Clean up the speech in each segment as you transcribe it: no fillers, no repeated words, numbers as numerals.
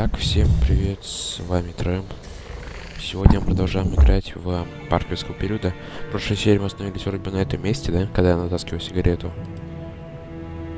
Итак, всем привет, с вами Трэм. Сегодня мы продолжаем играть в парк юрского периода. В прошлой серии мы остановились вроде бы на этом месте, да? Когда я натаскивал сигарету.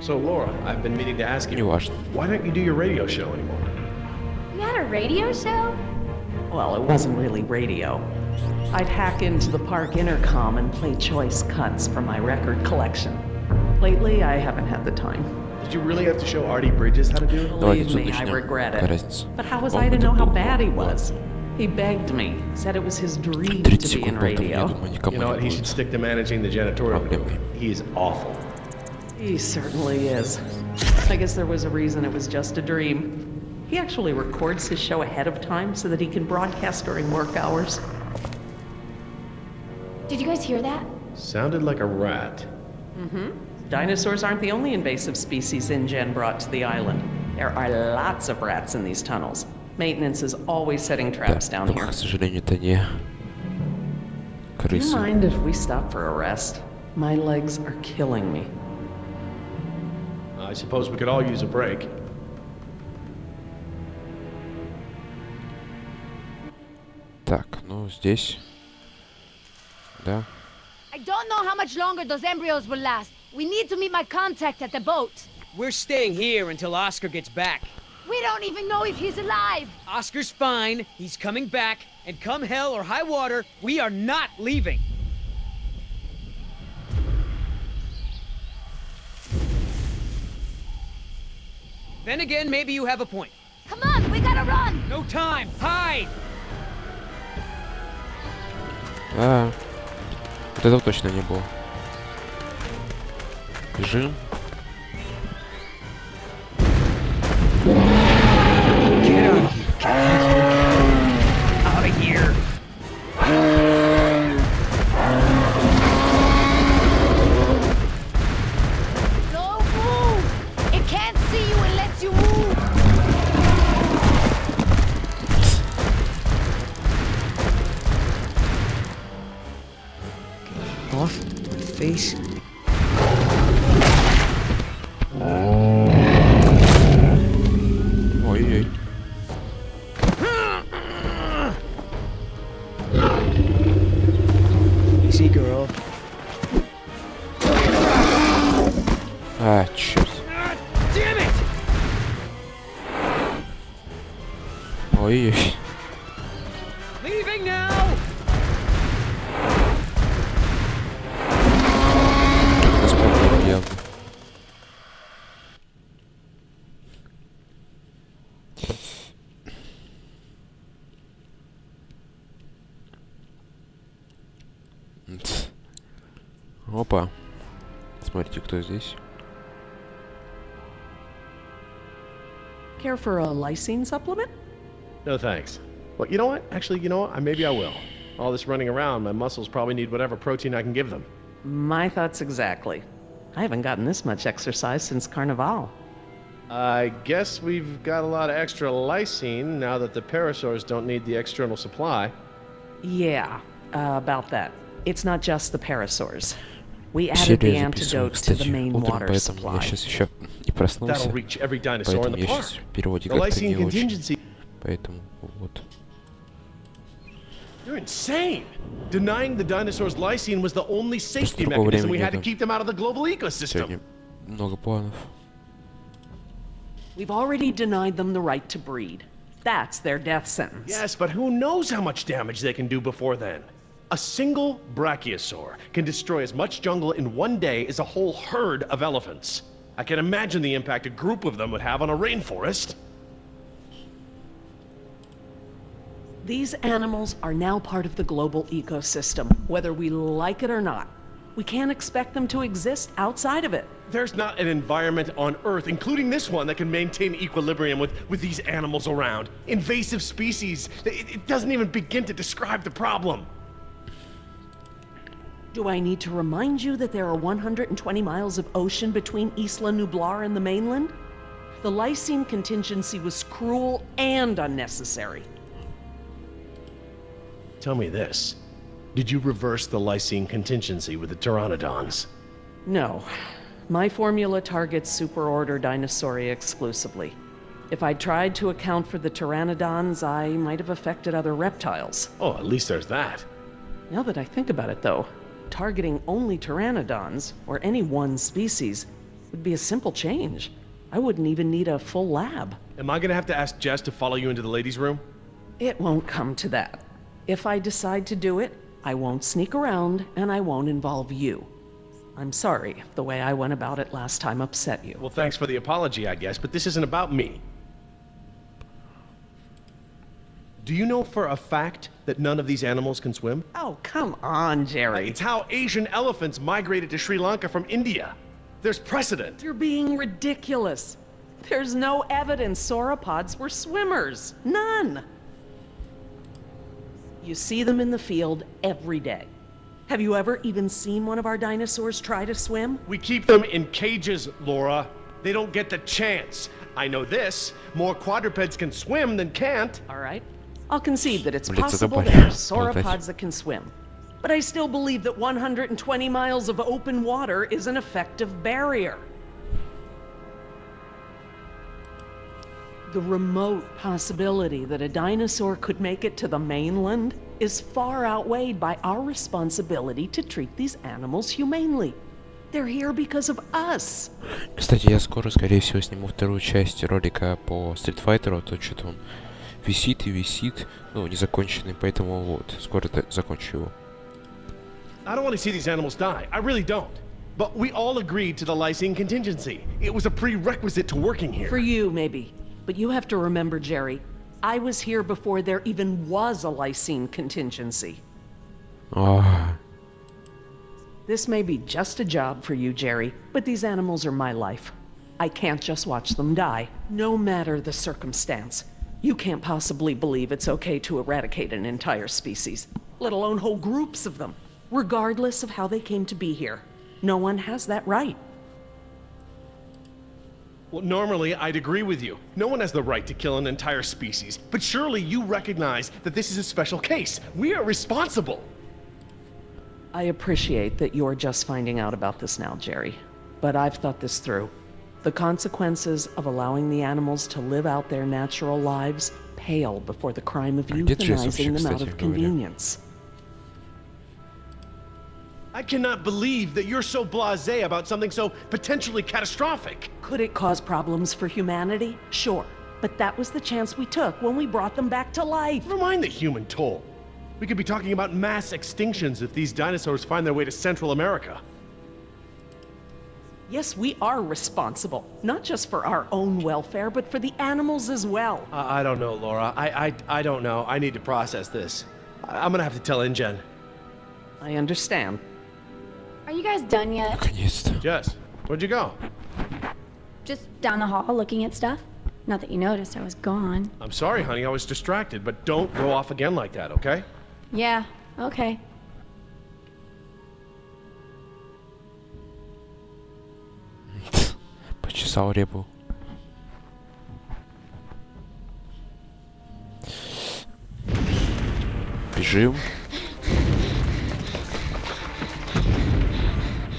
So Laura, I've been meaning to ask you. Неважно. Why don't you do your radio show anymore? You had a radio show? Well, it wasn't really radio. I'd hack into the park intercom and play choice cuts from my record collection. Lately, I haven't had the time. Did you really have to show Artie Bridges how to do it? Believe me, I regret it. But how was I to know how bad he was? He begged me, said it was his dream to be in radio. You know what, he should stick to managing the janitorial department. He's awful. He certainly is. I guess there was a reason it was just a dream. He actually records his show ahead of time so that he can broadcast during work hours. Did you guys hear that? Sounded like a rat. Mm-hmm. Dinosaurs aren't the only invasive species InGen brought to the island. There are lots of rats in these tunnels. Maintenance is always setting traps down here. К сожалению, это не Do you крысы. mind if we stop for a rest? My legs are killing me. I suppose we could all use a break. Так, ну здесь. Да. I don't know how much longer those embryos will last. We need to meet my contact at the boat. We're staying here until Oscar gets back. We don't even know if he's alive. Oscar's fine, he's coming back, and come hell or high water, we are not leaving. Then again, maybe you have a point. Come on, we gotta run. No time, hide! А, вот этого точно не было. Бежим. Out of here. Don't move. It can't see you unless you move. Off my face. Ой-ой. Easy, girl. А, черт. Damn it! Ой-ой. Leaving now! У нас проблема явно. Опа. Смотрите, кто здесь. Care for a lysine supplement? No thanks. Well, you know what? Actually, you know what? Maybe I will. All this running around, my muscles probably need whatever protein I can give them. My thoughts exactly. I haven't gotten this much exercise since Carnival. I guess we've got a lot of extra lysine now that the parasaurs don't need the external supply. Yeah, about that. It's not just the parasaurs. We added Серию the я записываю, antidote to кстати, the main утром, water поэтому я supply. сейчас еще не проснулся. That'll reach every dinosaur in Поэтому the я park. сейчас в переводе The как-то lysine не очень. contingency. Поэтому вот. You're insane! Denying the dinosaurs lysine was the only safety другого mechanism we времени had to нет. keep them out of the global ecosystem. Сегодня много планов. We've already denied them the right to breed. That's their death sentence. Yes, but who knows how much damage they can do before then? A single brachiosaur can destroy as much jungle in one day as a whole herd of elephants. I can imagine the impact a group of them would have on a rainforest. These animals are now part of the global ecosystem, whether we like it or not. We can't expect them to exist outside of it. There's not an environment on Earth, including this one, that can maintain equilibrium with these animals around. Invasive species, it doesn't even begin to describe the problem. Do I need to remind you that there are 120 miles of ocean between Isla Nublar and the mainland? The lysine contingency was cruel and unnecessary. Tell me this. Did you reverse the lysine contingency with the pteranodons? No. My formula targets superorder Dinosauria exclusively. If I tried to account for the pteranodons, I might have affected other reptiles. Oh, at least there's that. Now that I think about it, though, targeting only pteranodons, or any one species, would be a simple change. I wouldn't even need a full lab. Am I gonna have to ask Jess to follow you into the ladies' room? It won't come to that. If I decide to do it, I won't sneak around, and I won't involve you. I'm sorry if the way I went about it last time upset you. Well, thanks for the apology, I guess, but this isn't about me. Do you know for a fact that none of these animals can swim? Oh, come on, Jerry. It's how Asian elephants migrated to Sri Lanka from India. There's precedent. You're being ridiculous. There's no evidence sauropods were swimmers. None. You see them in the field every day. Have you ever even seen one of our dinosaurs try to swim? We keep them in cages, Laura. They don't get the chance. I know this. More quadrupeds can swim than can't. All right. I'll concede that it's Блин, possible задолбали. there are sauropods that can swim. But I still believe that 120 miles of open water is an effective barrier. The remote possibility that a dinosaur could make it to the mainland is far outweighed by our responsibility to treat these animals humanely. They're here because of us. Кстати, я скоро, скорее всего, сниму вторую часть ролика по Street Fighter, то что-то он висит и висит, ну, незаконченный, поэтому вот, скоро закончу его. I don't want to see these animals die. I really don't. But we all agreed to the lysine contingency. It was a prerequisite to working here. For you, maybe. But you have to remember, Jerry, I was here before there even was a lysine contingency. This may be just a job for you, Jerry, but these animals are my life. I can't just watch them die, no matter the circumstance. You can't possibly believe it's okay to eradicate an entire species, let alone whole groups of them, regardless of how they came to be here. No one has that right. Well, normally I'd agree with you. No one has the right to kill an entire species. But surely you recognize that this is a special case. We are responsible. I appreciate that you're just finding out about this now, Jerry. But I've thought this through. The consequences of allowing the animals to live out their natural lives pale before the crime of euthanizing them out of convenience. I cannot believe that you're so blasé about something so potentially catastrophic. Could it cause problems for humanity? Sure. But that was the chance we took when we brought them back to life. Never mind the human toll. We could be talking about mass extinctions if these dinosaurs find their way to Central America. Yes, we are responsible, not just for our own welfare, but for the animals as well. I don't know, Laura. I don't know. I need to process this. I'm gonna have to tell InGen. I understand. Are you guys done yet? Наконец-то. Jess, where'd you go? Just down the hall looking at stuff? Not that you noticed I was gone. I'm sorry, honey. I was distracted, but don't go off again like that, okay? Yeah, okay. Почесал репу. Бежим.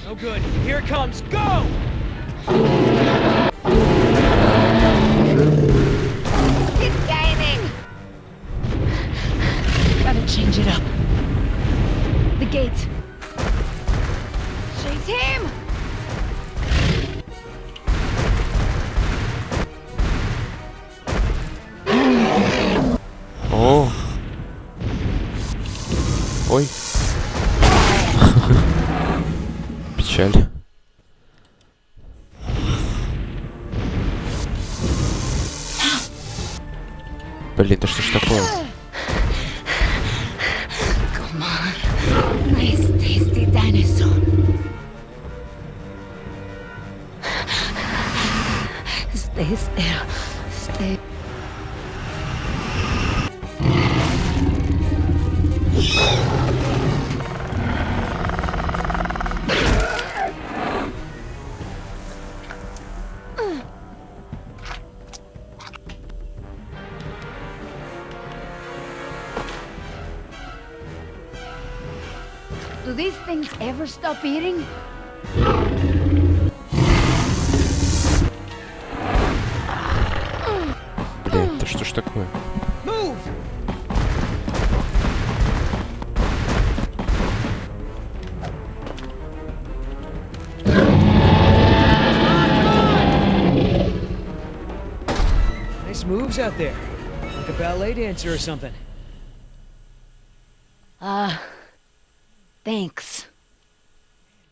No good. Here it comes. Go! It's gaining! Gotta change it up. The gate. Chase him! О! Ой. Печаль. Блин, да что ж такое? Come on. Nice, tasty dinosaur. Stay still. Stay. Do these things ever stop eating? что такое? Move! Nice moves out there. Like a ballet dancer or something. Thanks.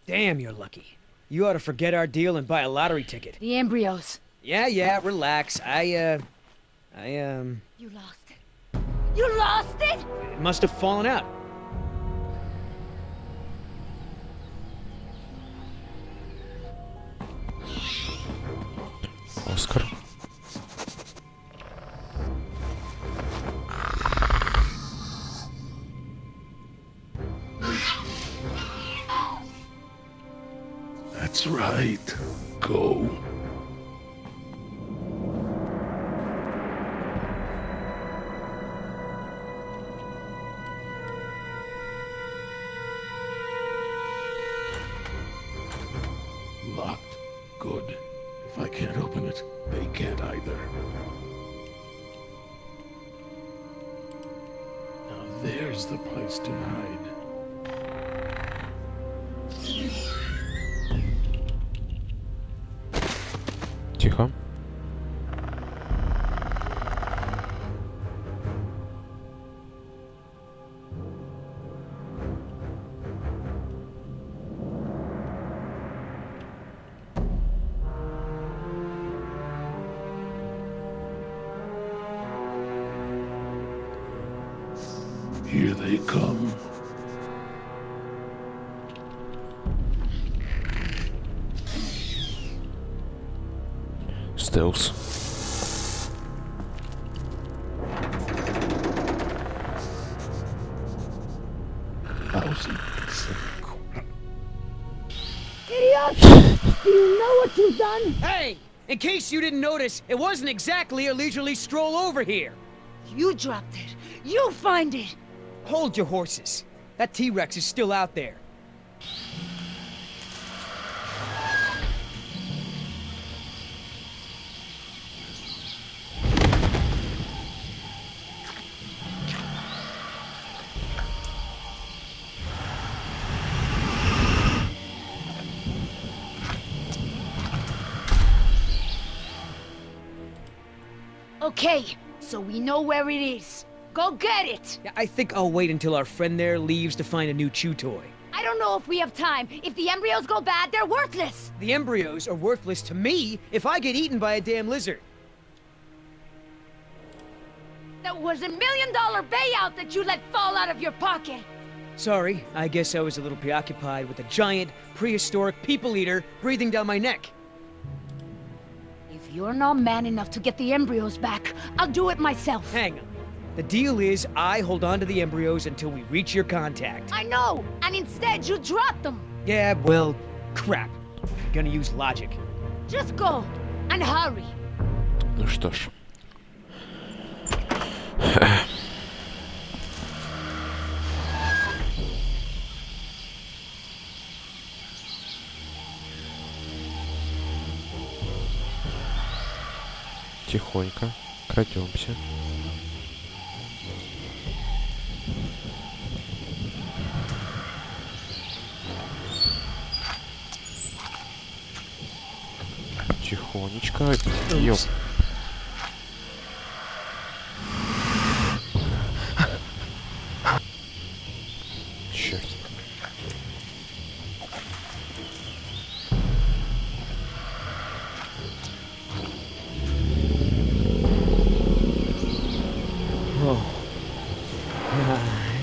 Damn, you're lucky. You ought to forget our deal and buy a lottery ticket. The embryos. Yeah, relax. You lost it. You lost it? It must have fallen out. Оскар. That's right. Go. Locked. Good. If I can't open it, they can't either. Now there's the place to hide. Тихо. Here they come. Стелс. Idiot! Do you know what you've done? Hey! In case you didn't notice, it wasn't exactly a leisurely stroll over here. You dropped it. You find it. Hold your horses. That T-Rex is still out there. Okay, so we know where it is. Go get it! Yeah, I think I'll wait until our friend there leaves to find a new chew toy. I don't know if we have time. If the embryos go bad, they're worthless! The embryos are worthless to me if I get eaten by a damn lizard. That was $1 million payout that you let fall out of your pocket! Sorry, I guess I was a little preoccupied with a giant, prehistoric people eater breathing down my neck. If you're not man enough to get the embryos back, I'll do it myself. Hang on. The deal is I hold on to the embryos until we reach your contact. I know, and instead you drop them. Yeah, well, crap. I'm gonna use logic. Just go, and hurry. Ну что ж. Тихонько крадемся. Тихонечко. Ёп. Черт.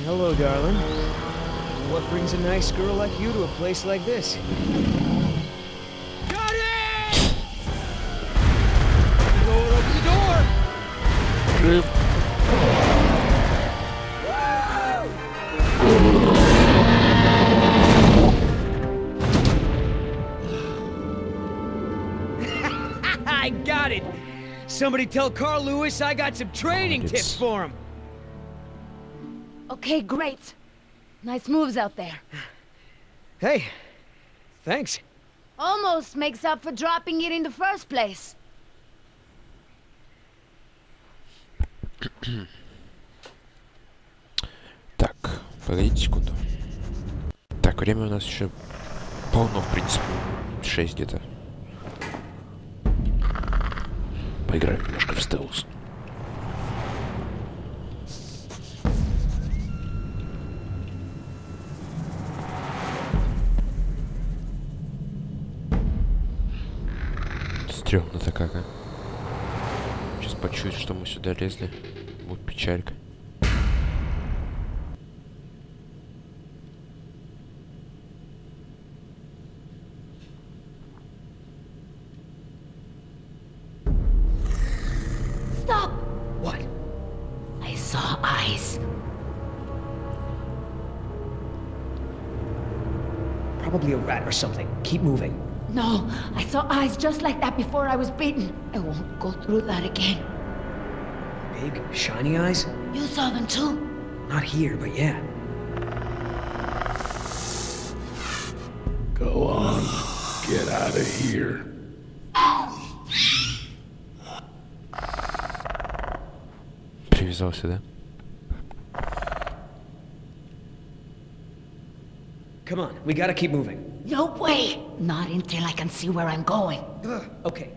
Hello, darling. What brings a nice girl like you to a place like this? Got it! Lord, open the door! I got it! Somebody tell Carl Lewis I got some training tips for him! Okay, great. Nice moves out there. Hey, thanks. Almost makes up for dropping it in the first place. Так, погодите секунду. Так, время у нас еще полно, в принципе. 6 где-то. Поиграем немножко в стелс. Стрёмно-то как, а? Сейчас почуют, что мы сюда лезли. Будет печалька. Stop! What? I saw eyes. Probably a rat or something. Keep moving. No, I saw eyes just like that before I was beaten. I won't go through that again. Big, shiny eyes? You saw them too? Not here, but yeah. Go on. Get out of here. Привязался, да? Come on, we gotta keep moving. No way! Not until I can see where I'm going. Okay,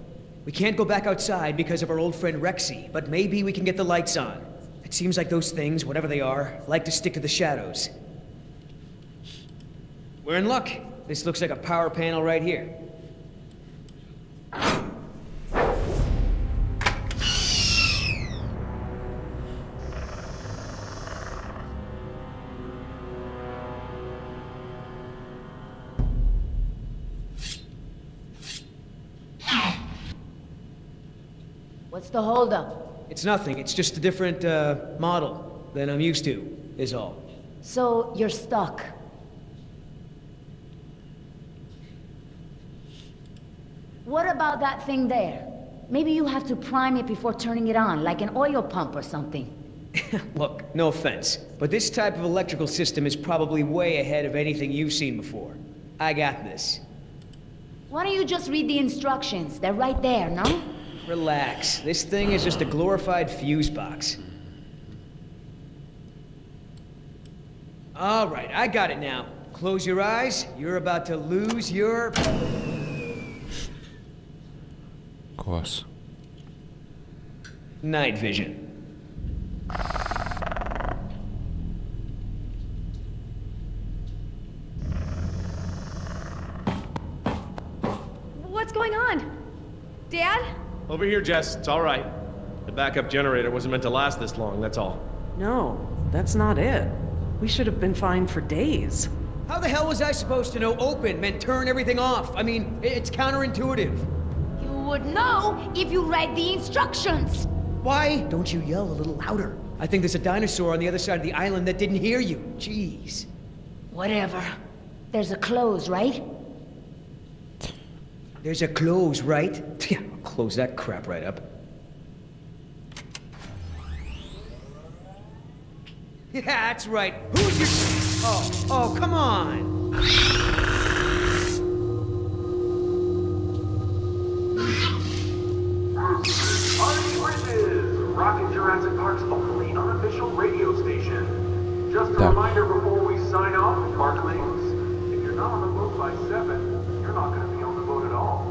we can't go back outside because of our old friend Rexy, but maybe we can get the lights on. It seems like those things, whatever they are, like to stick to the shadows. We're in luck. This looks like a power panel right here. What's the holdup? It's nothing, it's just a different, model than I'm used to, is all. So, you're stuck. What about that thing there? Maybe you have to prime it before turning it on, like an oil pump or something. Look, no offense, but this type of electrical system is probably way ahead of anything you've seen before. I got this. Why don't you just read the instructions? They're right there, no? Relax. This thing is just a glorified fuse box. All right, I got it now. Close your eyes. You're about to lose your... Класс. night vision. What's going on? Dad? Over here, Jess. It's all right. The backup generator wasn't meant to last this long, that's all. No, that's not it. We should have been fine for days. How the hell was I supposed to know open meant turn everything off? I mean, it's counterintuitive. You would know if you read the instructions. Why don't you yell a little louder? I think there's a dinosaur on the other side of the island that didn't hear you. Jeez. Whatever. There's a close, right? There's a close, right? Yeah, I'll close that crap right up. Yeah, that's right. Who's your... Oh, come on. Rockin' Jurassic Park's only unofficial radio station. Just a reminder before we sign off, Parklings. If you're not on the boat by 7, you're not going to be on the boat at all.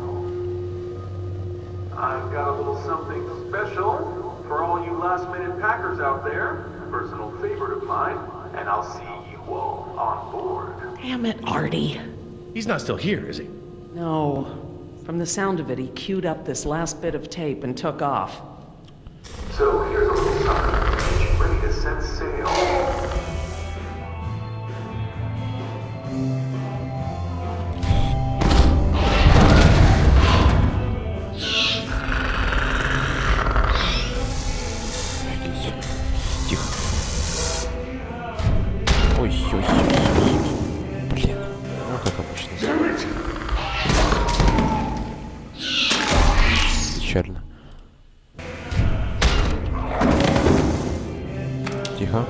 I've got a little something special for all you last-minute packers out there. Personal favorite of mine, and I'll see you all on board. Damn it, Artie. He's not still here, is he? No. From the sound of it, he queued up this last bit of tape and took off. So here's a little something. Get you ready to set sail. Тихо. Ой. Блин, ну как обычно. Печально. Тихо.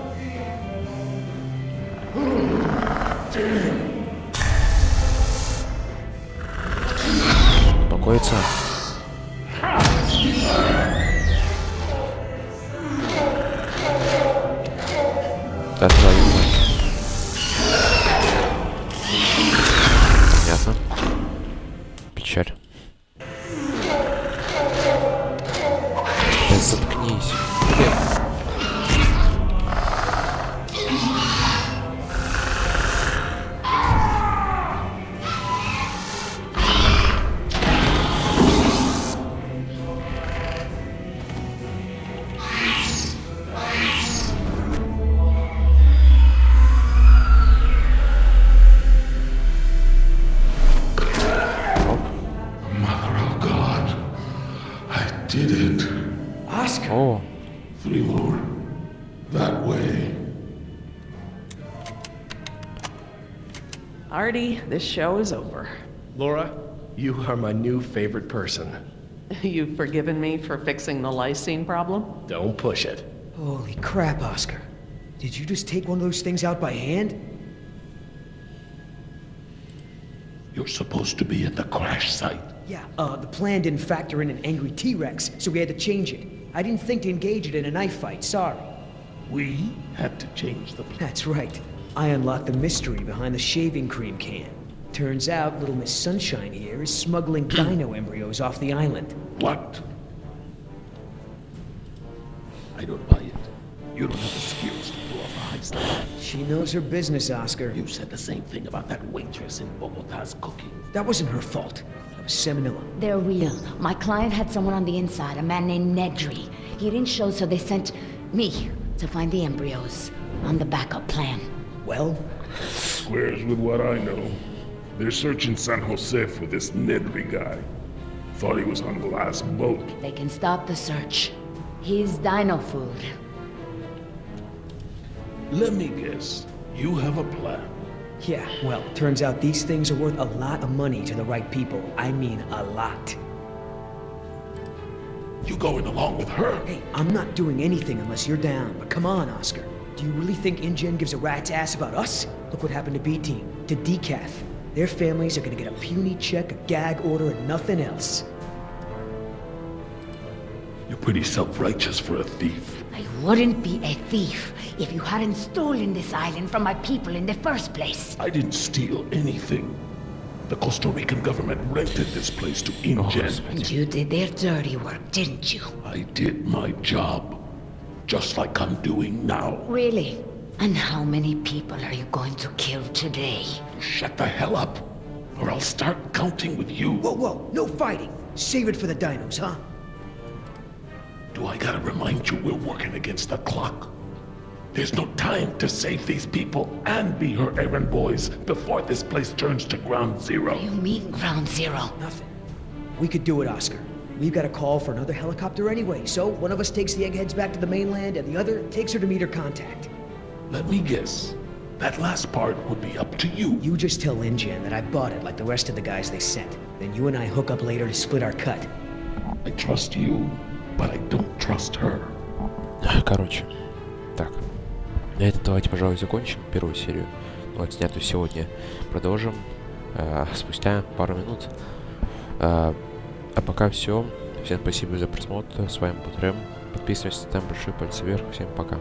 Успокоиться. О, 3 more. That way. Artie, this show is over. Laura, you are my new favorite person. You've forgiven me for fixing the lysine problem? Don't push it. Holy crap, Oscar. Did you just take one of those things out by hand? You're supposed to be at the crash site. Yeah, the plan didn't factor in an angry T-Rex, so we had to change it. I didn't think to engage it in a knife fight, sorry. We had to change the plan. That's right. I unlocked the mystery behind the shaving cream can. Turns out little Miss Sunshine here is smuggling dino embryos off the island. What? I don't buy it. You don't have the skills to pull off a heist like that. She knows her business, Oscar. You said the same thing about that waitress in Bogota's cooking. That wasn't her fault. That was Seminilla. They're real. My client had someone on the inside, a man named Nedry. He didn't show, so they sent me to find the embryos. I'm the backup plan. Well, Squares with what I know. They're searching San Jose for this Nedry guy. Thought he was on the last boat. They can stop the search. He's dino food. Let me guess. You have a plan. yeah, well, turns out these things are worth a lot of money to the right people. I mean, a lot. You going along with her? Hey, I'm not doing anything unless you're down, but come on, Oscar. Do you really think InGen gives a rat's ass about us? Look what happened to B-Team, to Decaf. Their families are gonna get a puny check, a gag order, and nothing else. You're pretty self-righteous for a thief. I wouldn't be a thief if you hadn't stolen this island from my people in the first place. I didn't steal anything. The Costa Rican government rented this place to InGen. And you did their dirty work, didn't you? I did my job. Just like I'm doing now. Really? And how many people are you going to kill today? Shut the hell up, or I'll start counting with you. Whoa, whoa, no fighting. Save it for the dinos, huh? Do I gotta remind you we're working against the clock? There's no time to save these people and be her errand boys before this place turns to ground zero. You mean ground zero? Nothing. We could do it, Oscar. We've got a call for another helicopter anyway, so one of us takes the eggheads back to the mainland and the other takes her to meet her contact. Let me guess. That last part would be up to you. You just tell InGen that I bought it like the rest of the guys they sent. Then you and I hook up later to split our cut. I trust you, but I don't trust her. Короче, так. На этом давайте, пожалуй, закончим первую серию. Вот, снятую сегодня. Продолжим спустя пару минут. А пока все. Всем спасибо за просмотр. С вами был Рэм. Подписывайтесь, там большой палец вверх. Всем пока.